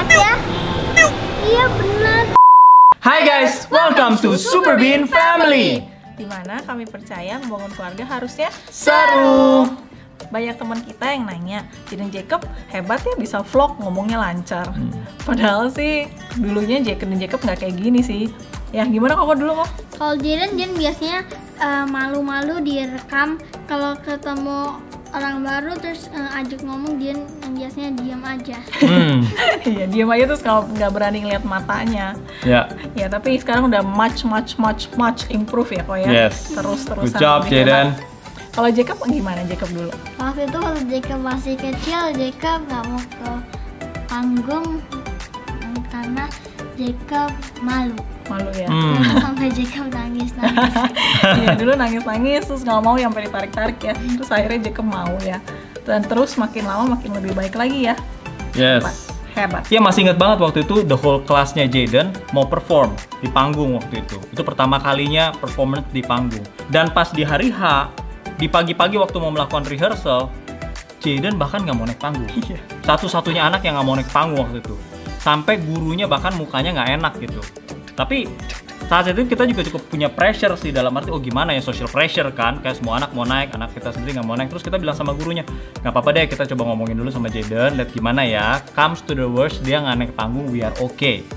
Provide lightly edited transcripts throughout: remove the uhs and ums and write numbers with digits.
ya. Iya benar. Hai guys, welcome to Super Bean Family. Dimana kami percaya membangun keluarga harusnya Seru. Banyak teman kita yang nanya, Jaden Jacob hebat ya bisa vlog, ngomongnya lancar. Padahal sih dulunya Jacob nggak kayak gini sih. Ya gimana kok dulu kok? Kalau Jaden biasanya malu-malu direkam. Kalau ketemu orang baru terus ajak ngomong, dia biasanya diam aja. Iya diam aja terus kalau nggak berani ngeliat matanya. Ya. Ya tapi sekarang udah much improve ya kok ya. Yes. Terus-terusan. Good job lebih hebat. Jaden. Kalau Jacob gimana Jacob dulu? Waktu itu kalau Jacob masih kecil, Jacob nggak mau ke panggung karena Jacob malu. Malu ya. Sampai Jacob nangis. Iya dulu nangis terus nggak mau sampai ditarik-tarik ya. Terus akhirnya Jacob mau ya. Dan terus makin lama makin lebih baik lagi ya. Yes. Hebat. Iya masih ingat banget waktu itu the whole kelasnya Jaden mau perform di panggung waktu itu. Itu pertama kalinya performance di panggung. Dan pas di hari H, di pagi-pagi waktu mau melakukan rehearsal, Jaden bahkan nggak mau naik panggung. Satu-satunya anak yang nggak mau naik panggung waktu itu. Sampai gurunya bahkan mukanya nggak enak gitu. Tapi saat itu kita juga cukup punya pressure sih, dalam arti oh gimana ya, social pressure kan, kayak semua anak mau naik, anak kita sendiri nggak mau naik. Terus kita bilang sama gurunya, nggak apa-apa deh, kita coba ngomongin dulu sama Jaden, lihat gimana ya, comes to the worst dia nggak naik panggung, we are okay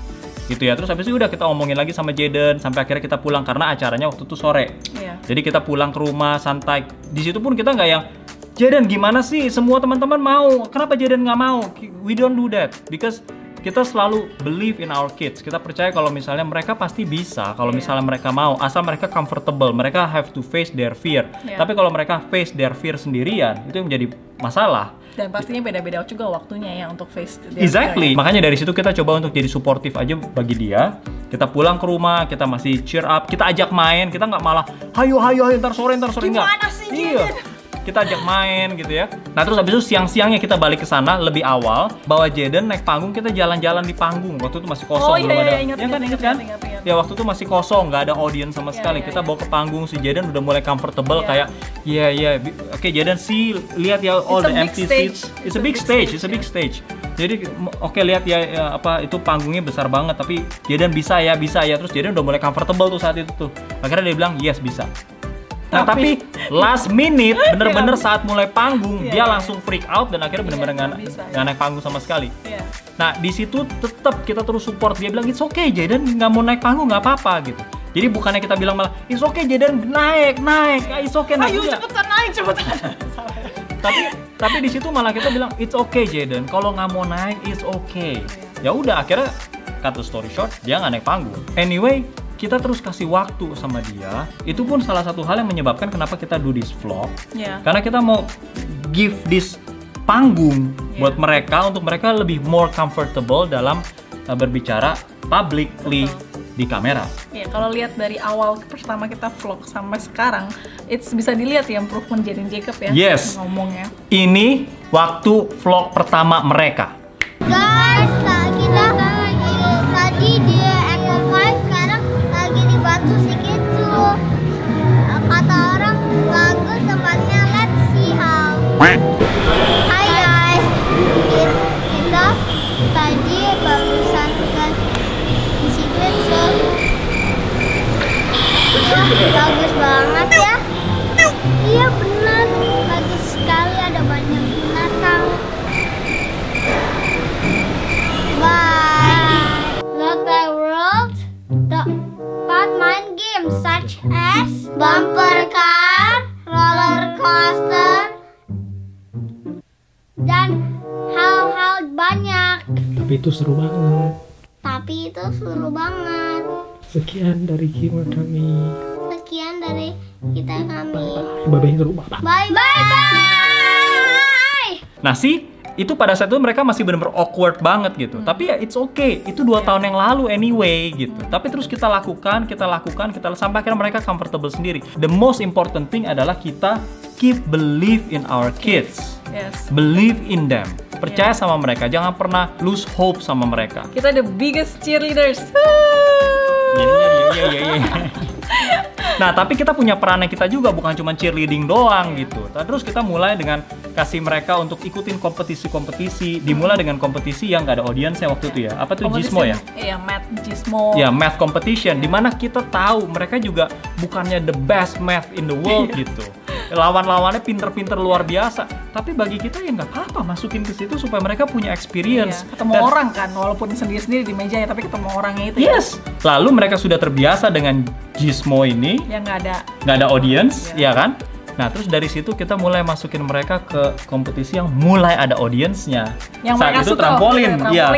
gitu ya. Terus habis itu udah kita omongin lagi sama Jaden sampai akhirnya kita pulang karena acaranya waktu itu sore. Jadi kita pulang ke rumah santai. Di situ pun kita nggak yang Jaden gimana sih, semua teman-teman mau, kenapa Jaden nggak mau? We don't do that because kita selalu believe in our kids. Kita percaya kalau misalnya mereka pasti bisa, kalau misalnya mereka mau, asal mereka comfortable, mereka have to face their fear. Tapi kalau mereka face their fear sendirian, itu yang menjadi masalah. Dan pastinya beda-beda juga waktunya ya untuk face their Exactly. fear. Makanya dari situ kita coba untuk jadi suportif aja bagi dia. Kita pulang ke rumah, kita masih cheer up, kita ajak main, kita nggak malah, hayo, ntar sore nggak. Gimana sih, Iya. Kita ajak main gitu ya. Nah terus habis itu siang-siangnya kita balik ke sana lebih awal, bawa Jaden naik panggung, kita jalan-jalan di panggung. Waktu itu masih kosong, belum ada. Ingat. Ya waktu itu masih kosong, nggak ada audience sama sekali. Kita bawa ke panggung, si Jaden udah mulai comfortable kayak, oke Jaden sih lihat ya all the empty seats. It's a big stage. Jadi oke lihat ya, apa itu panggungnya besar banget, tapi Jaden bisa ya. Terus Jaden udah mulai comfortable tuh saat itu tuh. Akhirnya dia bilang yes bisa. Nah tapi last minute bener-bener saat mulai panggung dia langsung freak out dan akhirnya bener-bener nggak naik panggung sama sekali. Nah di situ tetap kita terus support, dia bilang it's okay Jaden nggak mau naik panggung nggak apa-apa gitu. Jadi bukannya kita bilang malah it's okay Jaden naik, it's okay naik. Ayo cepetan naik cepetan. tapi di situ malah kita bilang it's okay Jaden, kalau nggak mau naik it's okay. Ya udah akhirnya cut the story short dia nggak naik panggung. Anyway kita terus kasih waktu sama dia. Itu pun salah satu hal yang menyebabkan kenapa kita do this vlog. Karena kita mau give this panggung buat mereka, untuk mereka lebih more comfortable dalam berbicara publicly di kamera. Ya kalau lihat dari awal pertama kita vlog sampai sekarang, it's bisa dilihat ya improvement Jaden Jacob ya. Yes. Ngomongnya. Ini waktu vlog pertama mereka. Guys, kita tadi di Eco 5, sekarang lagi di Batu Sikicu. Kata orang bagus tempatnya, let's see how. Hai guys, kita tadi barusan ke Sikicu. Bagus banget ya. Iya benar, bagus sekali, ada banyak binatang. Look the world, dapat main games such as bumper car, roller coaster, dan hal-hal banyak. Tapi itu seru banget. Sekian dari kami. Sekian dari kita kami. Bye-bye seru banget. Bye-bye. Nah sih, itu pada saat itu mereka masih benar-benar awkward banget gitu. Tapi ya it's okay, itu 2 tahun yang lalu anyway gitu. Tapi terus kita lakukan sampai akhirnya mereka comfortable sendiri. The most important thing adalah kita keep believe in our kids. Believe in them. Percaya sama mereka, jangan pernah lose hope sama mereka. Kita the biggest cheerleaders. Nah, tapi kita punya perannya kita juga, bukan cuma cheerleading doang gitu. Terus kita mulai dengan kasih mereka untuk ikutin kompetisi-kompetisi. Dimulai dengan kompetisi yang nggak ada audiensnya waktu itu ya. Apa tuh, Gizmo ya? Iya, math Gizmo. Ya, math competition. Dimana kita tahu mereka juga bukannya the best math in the world gitu. Lawan-lawannya pinter-pinter luar biasa. Tapi bagi kita ya nggak apa-apa masukin ke situ supaya mereka punya experience. Iya, ketemu orang kan, walaupun sendiri-sendiri di meja ya, tapi ketemu orangnya itu. Yes. Lalu mereka sudah terbiasa dengan Gizmo ini. Yang nggak ada audience, ya kan? Nah, terus dari situ kita mulai masukin mereka ke kompetisi yang mulai ada audiensnya. Yang saat mereka itu suka, trampolin, ya.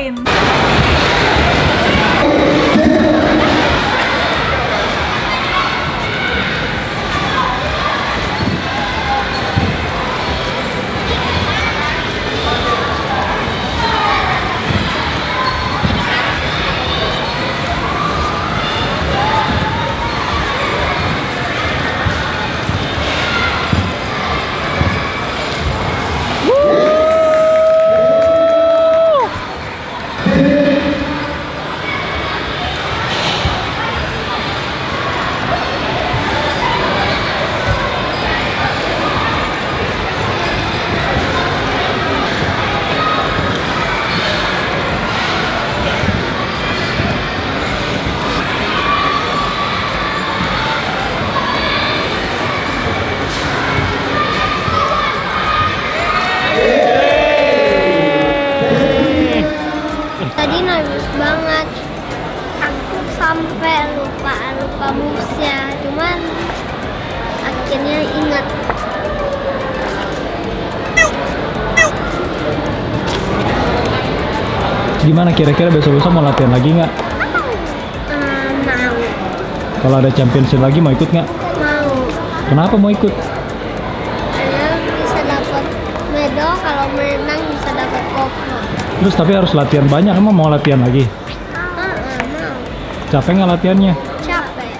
Tadi nervous banget. Aku sampai lupa moves-nya. Cuman akhirnya ingat. Gimana kira-kira besok-besok mau latihan lagi nggak? Mau. Kalau ada championship lagi mau ikut nggak? Mau. Kenapa mau ikut? Saya bisa dapat medal, kalau menang bisa dapat koplo. Terus tapi harus latihan banyak, emang mau latihan lagi? Mau. Capek nggak latihannya? Capek.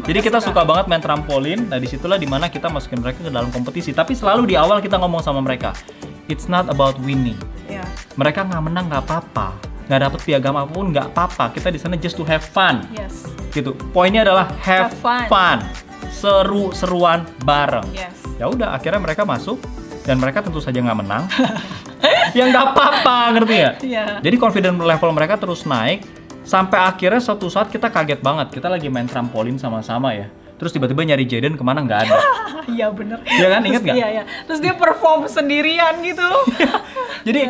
Jadi kita suka banget main trampolin. Nah, disitulah dimana kita masukin mereka ke dalam kompetisi. Tapi selalu di awal kita ngomong sama mereka, it's not about winning. Iya. Mereka nggak menang nggak apa-apa, nggak dapet piagam apapun nggak apa-apa. Kita di sana just to have fun. Yes. Gitu. Poinnya adalah have Have fun. fun. Seru-seruan bareng. Yes. Ya udah, akhirnya mereka masuk dan mereka tentu saja nggak menang. Ya nggak apa-apa, ngerti ya? Iya. Jadi confidence level mereka terus naik sampai akhirnya suatu saat kita kaget banget. Kita lagi main trampolin sama-sama ya. Terus tiba-tiba nyari Jaden kemana nggak ada. Iya bener. Iya kan, inget Terus nggak? Iya, iya. Terus dia perform sendirian gitu. Jadi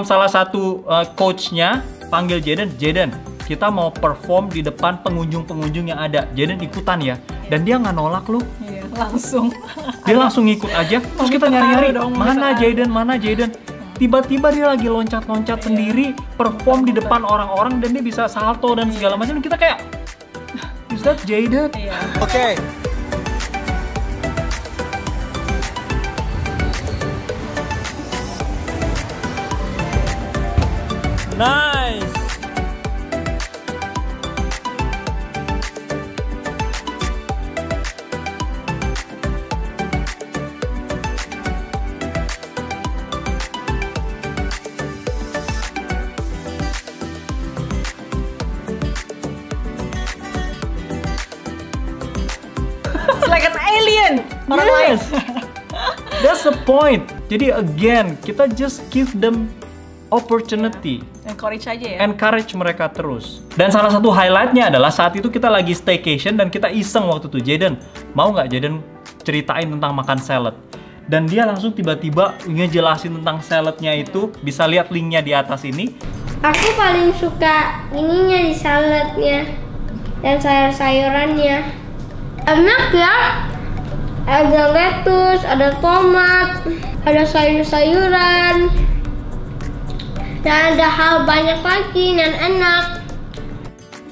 salah satu coachnya panggil Jaden, kita mau perform di depan pengunjung-pengunjung yang ada. Jaden ikutan ya. Dan dia nggak nolak loh. Iya, langsung. Dia langsung ngikut aja. Terus kita nyari-nyari, mana Jaden? Tiba-tiba dia lagi loncat-loncat sendiri, perform di depan orang-orang dan dia bisa salto dan segala macam. Kita kayak, is that Jaden? Iya. Okay. Nice. It's like an alien. Orang lain. Yes. That's the point. Jadi again, kita just give them opportunity. Encourage aja ya. Encourage mereka terus. Dan salah satu highlightnya adalah saat itu kita lagi staycation dan kita iseng waktu itu. Jaden, mau nggak Jaden ceritain tentang makan salad? Dan dia langsung tiba-tiba ngejelasin tentang saladnya itu. Bisa lihat linknya di atas ini. Aku paling suka ininya di saladnya dan sayur-sayurannya. Enak ya. Ada lettuce, ada tomat, ada sayur-sayuran. Dan ada hal banyak lagi dan enak.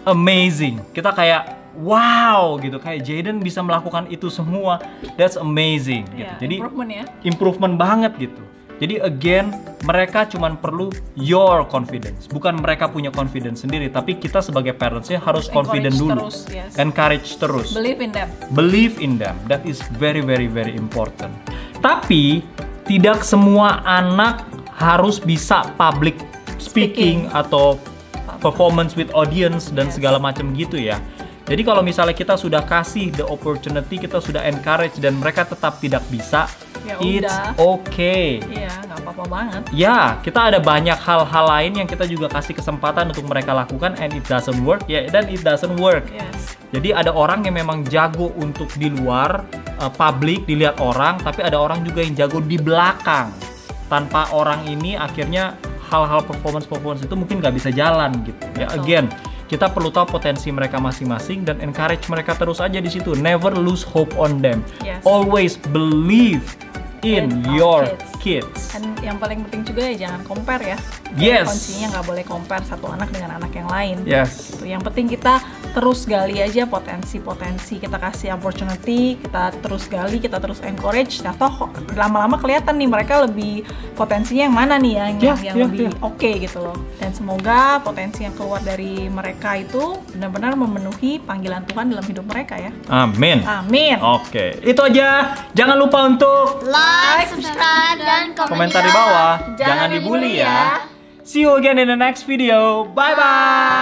Amazing. Kita kayak wow gitu, kayak Jaden bisa melakukan itu semua. That's amazing gitu. Iya, Jadi improvement ya. improvement banget gitu. Jadi again, mereka cuman perlu your confidence. Bukan mereka punya confidence sendiri, tapi kita sebagai parentsnya harus confident dulu. Terus, yes. Encourage terus. Believe in them. Believe in them. That is very very very important. Tapi tidak semua anak harus bisa public speaking atau performance with audience dan segala macam gitu ya. Jadi kalau misalnya kita sudah kasih the opportunity, kita sudah encourage dan mereka tetap tidak bisa, Ya it's udah. okay. Iya, nggak apa-apa banget. Ya, kita ada banyak hal-hal lain yang kita juga kasih kesempatan untuk mereka lakukan and it doesn't work, ya dan it doesn't work. Yes. Jadi ada orang yang memang jago untuk di luar publik dilihat orang, tapi ada orang juga yang jago di belakang. Tanpa orang ini akhirnya hal-hal performance itu mungkin nggak bisa jalan gitu. Ya, Betul. again, kita perlu tahu potensi mereka masing-masing dan encourage mereka terus aja di situ. Never lose hope on them. Yes. Always believe in In our your kids. kids. Dan yang paling penting juga ya jangan compare ya. Yes. Kuncinya nggak boleh compare satu anak dengan anak yang lain. Yes. Gitu. Yang penting kita terus gali aja potensi-potensi, kita kasih opportunity, kita terus gali, kita terus encourage. Nah, toh lama-lama kelihatan nih mereka lebih potensinya yang mana nih yang lebih oke gitu loh. Dan semoga potensi yang keluar dari mereka itu benar-benar memenuhi panggilan Tuhan dalam hidup mereka ya. Amin. Amin. Oke, itu aja. Jangan lupa untuk Like, subscribe, dan komentar di bawah. Jangan dibully ya. See you again in the next video. Bye bye.